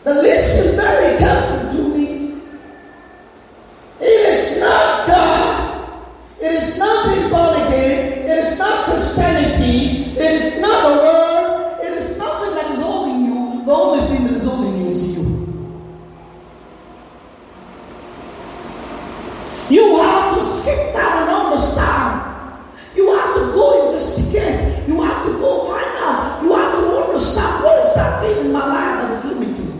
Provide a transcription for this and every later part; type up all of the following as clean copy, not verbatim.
Then listen very carefully to me. It is not God. It is not being born again. It is not Christianity. It is not the word. It is nothing that is holding you. The only thing that is holding you is you. You have to sit down and understand. You have to go investigate. You have to go find out. You have to understand, what is that thing in my life that is limiting?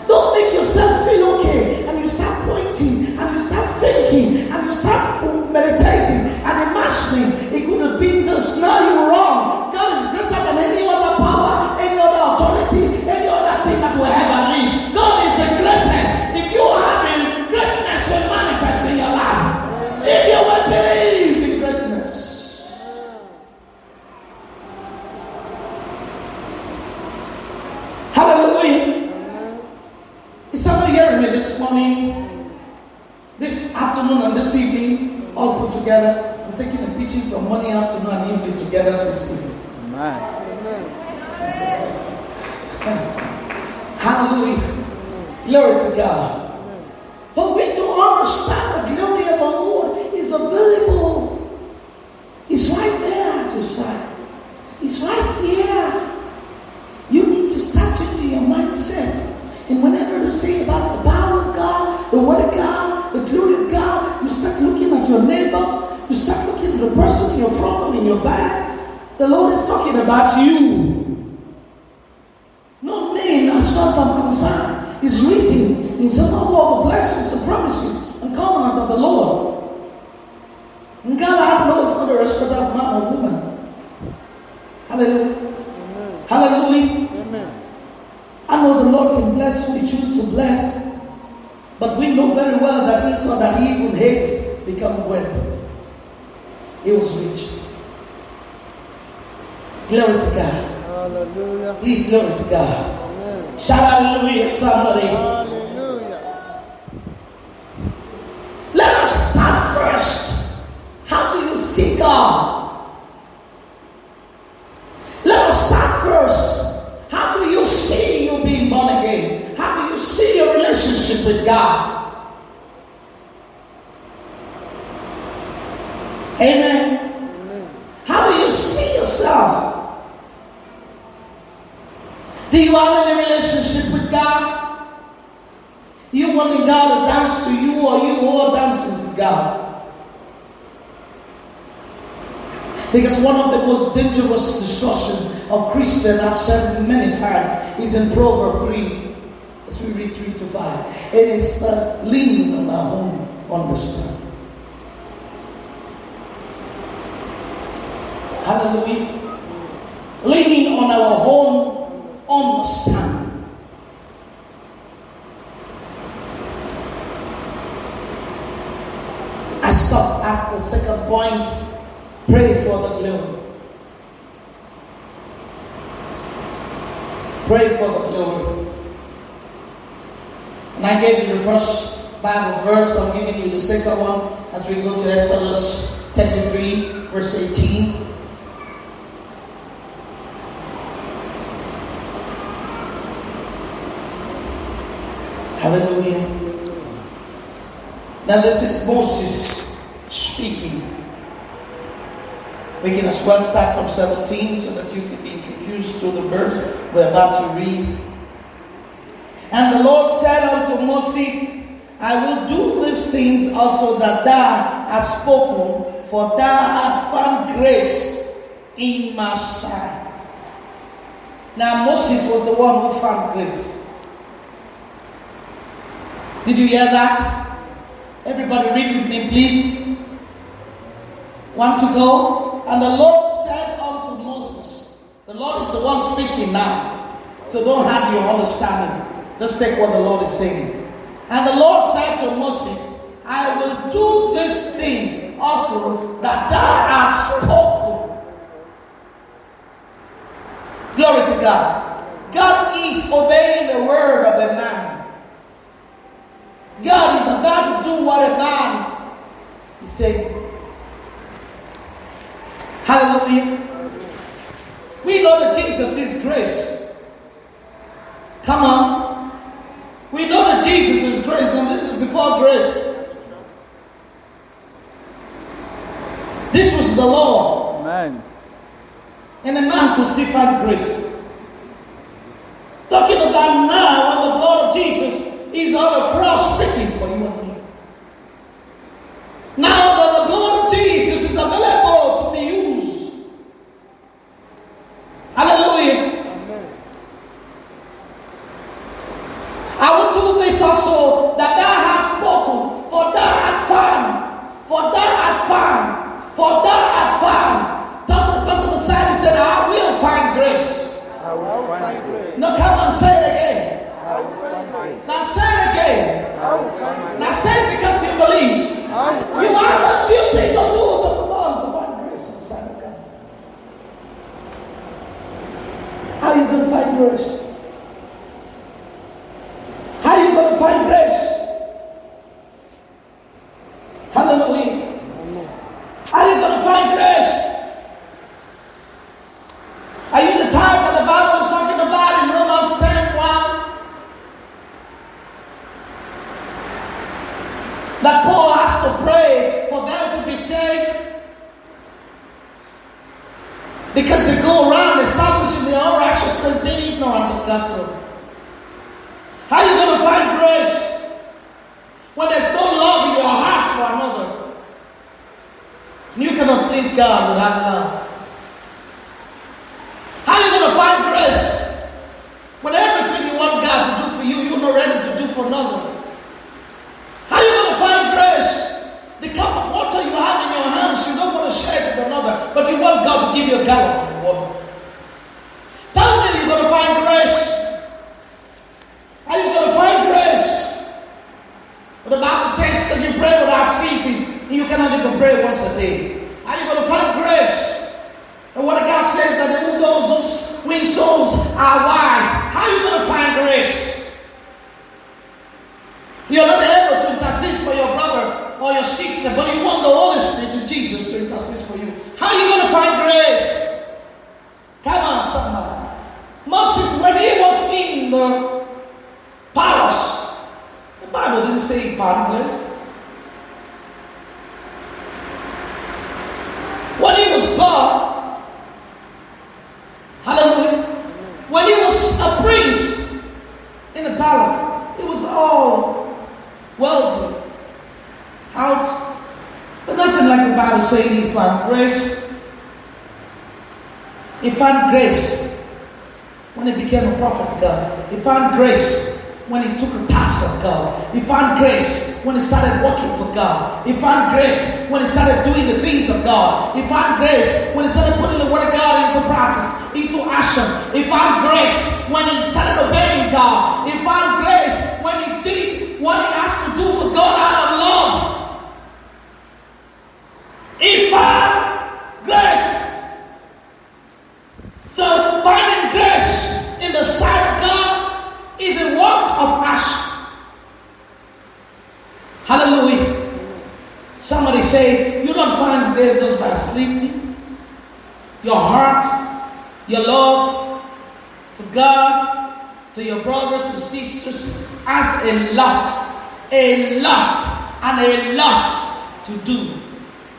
Don't make yourself feel okay and you start pointing and you start thinking and you start meditating and imagining it could have been this. No, you're wrong. God is greater than any other power, any other authority, any other thing that will ever live. God is the greatest. If you have Him, greatness will manifest in your life. If you will believe in greatness. Hallelujah. Is somebody hearing me this morning, this afternoon and this evening, all put together? I'm taking a preaching from morning, afternoon and evening together this evening. Amen. Hallelujah. Glory to God. For we to understand the glory of the Lord is available. It's right there at your side. It's right here. You need to start changing your mindset. And whenever you say about the power of God, the word of God, the glory of God, you start looking at your neighbor, you start looking at the person in your front and in your back. The Lord is talking about you. No name, as far as I'm concerned, is written in some of all the blessings and promises and covenant of the Lord. And God, I know it's not a respecter of man or woman. Hallelujah. Amen. Hallelujah. Amen. I know the Lord can bless who He chooses to bless. But we know very well that Esau, that he even hates, become wealth. He was rich. Glory to God. Hallelujah. Please, glory to God. Amen. Shout hallelujah, somebody. Hallelujah. Let us start first. How do you see God? Let us start first. How do you see you being born again? How do you see your relationship with God? Amen. Amen. How do you see yourself? Do you have any relationship with God? You wanting God to dance to you, or you all dancing to God? Because one of the most dangerous destruction of Christian, I've said many times, is in Proverbs 3, as we read 3 to 5. It is leaning on our own understanding. Hallelujah. Leaning on our own understanding. I stopped at the second point. Pray for the glory. Pray for the glory. And I gave you the first Bible verse. I'm giving you the second one as we go to Exodus 33, verse 18. Hallelujah. Now this is Moses speaking. We can as well start from 17 so that you can be introduced to the verse we're about to read. And the Lord said unto Moses, I will do these things also that thou hast spoken, for thou hast found grace in my sight. Now Moses was the one who found grace. Did you hear that? Everybody read with me, please. Want to go? And the Lord said unto Moses, the Lord is the one speaking now, so don't have your understanding. Just take what the Lord is saying. And the Lord said to Moses, I will do this thing also that thou hast spoken. Glory to God. God is obeying the word of a man. God is about to do what a man is saying. Hallelujah. We know that Jesus is grace. Come on. We know that Jesus is grace. Now this is before grace. This was the law. Amen. And a man could still find grace. Talking about now when the blood of Jesus is on the cross speaking for you and me. Now that the blood of Jesus is available to be used. Hallelujah. Amen. I will do this also that thou hast spoken, for thou hast found, for thou hast found, for thou hast found. Tell the person beside you, said, I will find grace. I will find grace. No, come on, say it again. I will find grace. Now say it again. I will find grace. Now say it because you believe. I will find You grace. have a few things to do to come on to find grace inside of God. How are you going to find grace? How are you going to find grace? Hallelujah. How are you going to find grace? Are you the type that the Bible is talking about in Romans 10:1? That Paul has to pray for them to be saved? Because they go around establishing their own righteousness, being ignorant of gospel. How are you going to find grace when there's no love in your heart for another? You cannot please God without love. How are you going to find grace when everything you want God to do for you, you're not ready to do for another? How are you going to find grace? The cup of water you have in your hands, you don't want to share it with another, but you want God to give you a gallon of water. Tell me you're going to find grace. How are you going to find grace? But the Bible says that you pray without ceasing, and you cannot even pray once a day. How are you going to find grace? And what God says that who those win souls are wise. How are you going to find grace? You're not able to intercede for your brother or your sister, but you want the Holy Spirit of Jesus to intercede for you. How are you going to find grace? Come on, somebody. Moses, when he was in the palace, the Bible didn't say he found grace. When he was born, hallelujah, when he was a prince in the palace, it was all wealthy, out, but nothing like the Bible saying he found grace. He found grace when he became a prophet of God. He found grace when he took a task of God. He found grace when he started working for God. He found grace when he started doing the things of God. He found grace when he started putting the word of God into practice, into action. He found grace when he started obeying God. He found grace when he did what he asked to do for God out of love. He found grace. So finding grace in the sight of God is a work of action. Hallelujah. Somebody say, you don't find grace just by sleeping. Your heart, your love for God, for your brothers and sisters has a lot to do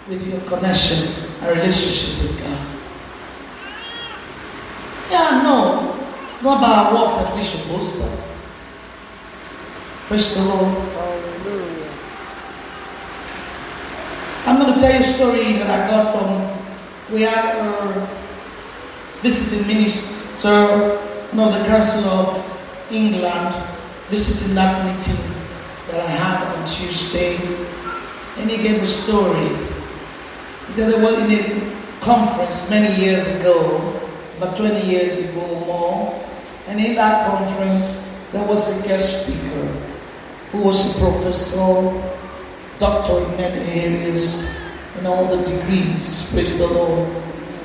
with your connection and relationship with God. Yeah, no, it's not by our work that we should boast of. Praise the Lord. Hallelujah. I'm going to tell you a story that I got from, we had a visiting minister, the Council of England, visiting that meeting that I had on Tuesday, and he gave a story. He said they were in a conference many years ago, about 20 years ago or more, and in that conference there was a guest speaker who was a professor, doctor in many areas, in all the degrees, praise the Lord.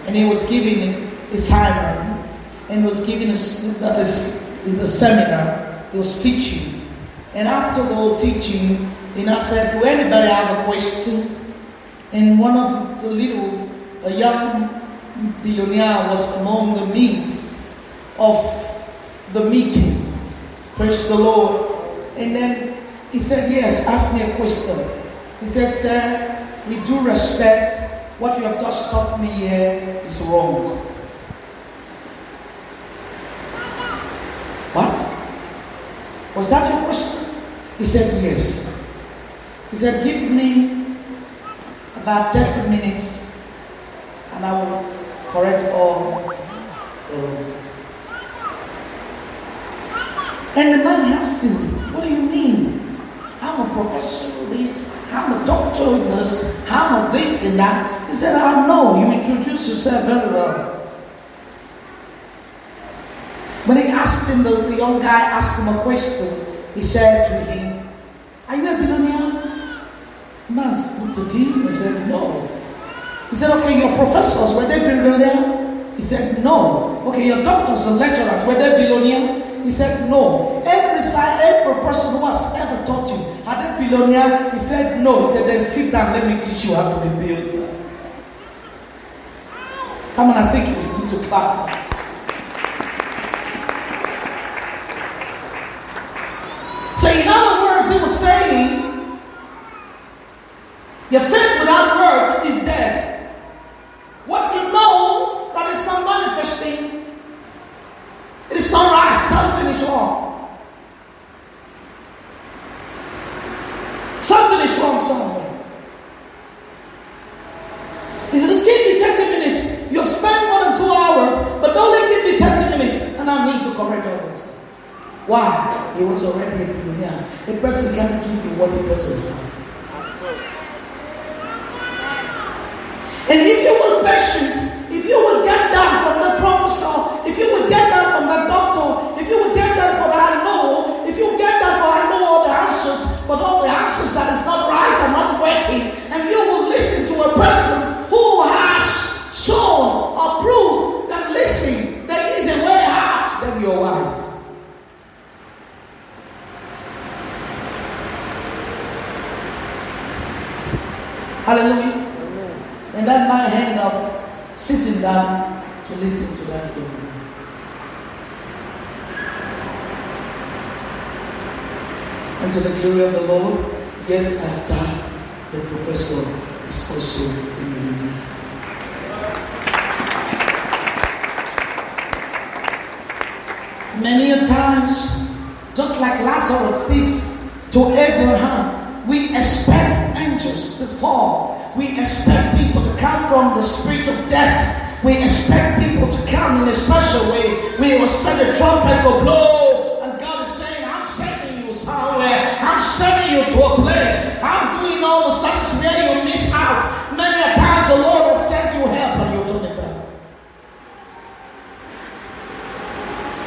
And he was giving a sermon, and was giving us, that is, in the seminar, he was teaching. And after the whole teaching, he now said, do anybody have a question? And one of a young billionaire was among the means of the meeting. Praise the Lord. And then he said, yes, ask me a question. He said, sir, with due respect, what you have just taught me here is wrong. What? Was that your question? He said, yes. He said, give me about 30 minutes and I will correct all. And the man asked him, what do you mean? I'm a professor of this, I'm a doctor of this, I'm a this and that. He said, I know, you introduced yourself very well. When he asked him, the young guy asked him a question, he said to him, are you a billionaire? The man looked at him and said, no. He said, okay, your professors, were they billionaire? He said, no. Okay, your doctors and lecturers, were they billionaire? He said, no. Every person who has ever taught you, are they billionaire? He said, no. He said, then sit down, let me teach you how to be billionaire. Come on, I think it's good to clap. So in other words, he was saying, your faith without work is dead. What you know that is not manifesting, it is not right. Something is wrong. Something is wrong somewhere. He said, just give me 30 minutes. You have spent more than 2 hours, but only give me 30 minutes, and I need to correct all these things. Why? He was already a billionaire. A person can't give you what he doesn't have. And if you will patient, if you will get down from the professor, if you will get down from the doctor, if you will get down for the I know, if you get down for I know all the answers, but all the answers that is not right are not working, and you will listen to a person who has shown or proved that listen, there is a way out, then you're wise. Hallelujah. And that man ended up sitting down to listen to that young man. And to the glory of the Lord, years after, the professor is also a millionaire. Many a times, just like Lazarus speaks to Abraham, we expect angels to fall. We expect people to come from the spirit of death. We expect people to come in a special way. We expect the trumpet to blow. And God is saying, I'm sending you somewhere. I'm sending you to a place. I'm doing all this. That is where you miss out. Many a times the Lord has sent you help and you turn it down.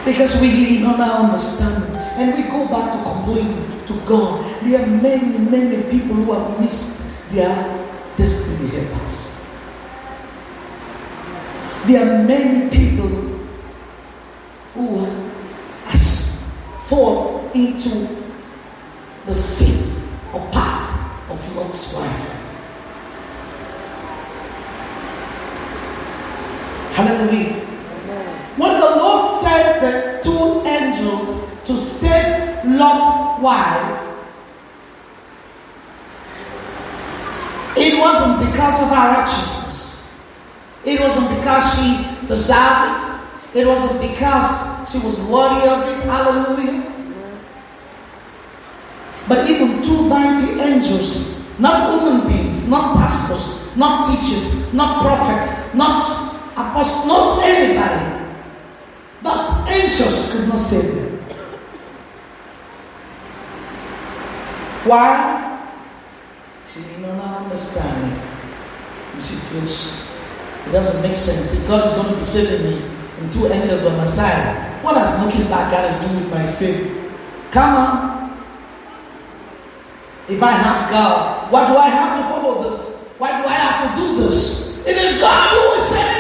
Because we lean on our understanding. And we go back to complaining to God. There are many, many people who have missed their destiny helpers. There are many people who has fall into the seat or part of Lot's wife. Hallelujah. When the Lord sent the 2 angels to save Lot's wife, it wasn't because of her righteousness. It wasn't because she deserved it. It wasn't because she was worthy of it. Hallelujah. But even 2 mighty angels, not human beings, not pastors, not teachers, not prophets, not apostles, not anybody, but angels could not save them. Why? She did not understand. And she feels it doesn't make sense. If God is going to be saving me and 2 angels by my side, what has looking back got to do with my Savior? Come on. If I have God, why do I have to follow this? Why do I have to do this? It is God who is saving